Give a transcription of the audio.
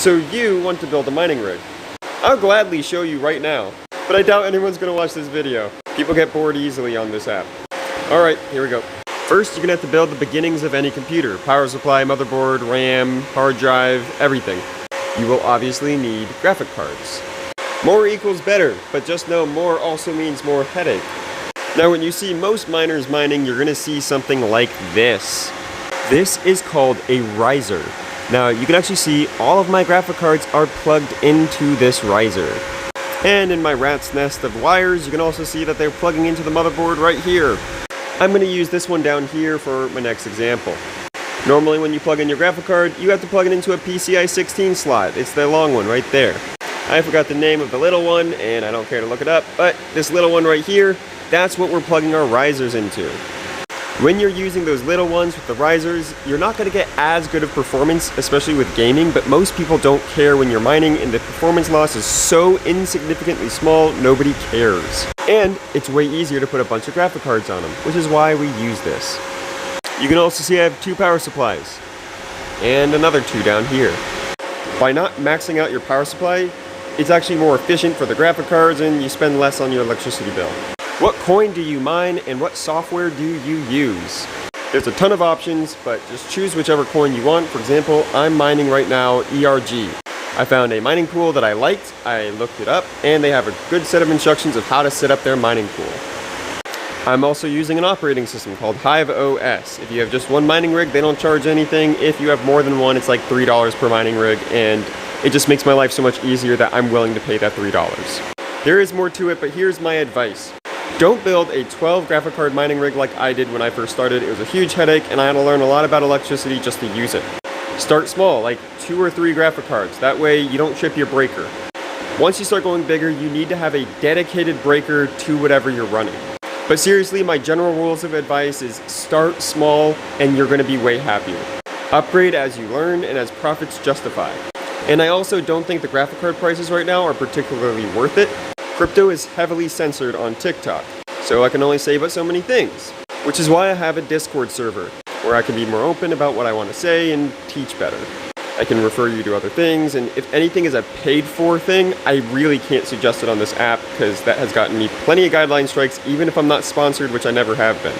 So you want to build a mining rig. I'll gladly show you right now, but I doubt anyone's gonna watch this video. People get bored easily on this app. Alright, here we go. First, you're gonna have to build the beginnings of any computer. Power supply, motherboard, RAM, hard drive, everything. You will obviously need graphic cards. More equals better, but just know more also means more headache. Now when you see most miners mining, you're gonna see something like this. This is called a riser. Now you can actually see all of my graphic cards are plugged into this riser. And in my rat's nest of wires, you can also see that they're plugging into the motherboard right here. I'm going to use this one down here for my next example. Normally when you plug in your graphic card, you have to plug it into a PCI 16 slot. It's the long one right there. I forgot the name of the little one, and I don't care to look it up, but this little one right here, that's what we're plugging our risers into. When you're using those little ones with the risers, you're not going to get as good of performance, especially with gaming, but most people don't care when you're mining and the performance loss is so insignificantly small, nobody cares. And it's way easier to put a bunch of graphic cards on them, which is why we use this. You can also see I have 2 power supplies, and another 2 down here. By not maxing out your power supply, it's actually more efficient for the graphic cards and you spend less on your electricity bill. What coin do you mine and what software do you use? There's a ton of options, but just choose whichever coin you want. For example, I'm mining right now ERG. I found a mining pool that I liked, I looked it up, and they have a good set of instructions of how to set up their mining pool. I'm also using an operating system called Hive OS. If you have just one mining rig, they don't charge anything. If you have more than one, it's like $3 per mining rig, and it just makes my life so much easier that I'm willing to pay that $3. There is more to it, but here's my advice. Don't build a 12 graphic card mining rig like I did when I first started. It was a huge headache and I had to learn a lot about electricity just to use it. Start small, like 2 or 3 graphic cards. That way you don't trip your breaker. Once you start going bigger, you need to have a dedicated breaker to whatever you're running. But seriously, my general rules of advice is start small and you're going to be way happier. Upgrade as you learn and as profits justify. And I also don't think the graphic card prices right now are particularly worth it. Crypto is heavily censored on TikTok, so I can only say but so many things. Which is why I have a Discord server, where I can be more open about what I want to say and teach better. I can refer you to other things, and if anything is a paid-for thing, I really can't suggest it on this app, because that has gotten me plenty of guideline strikes, even if I'm not sponsored, which I never have been.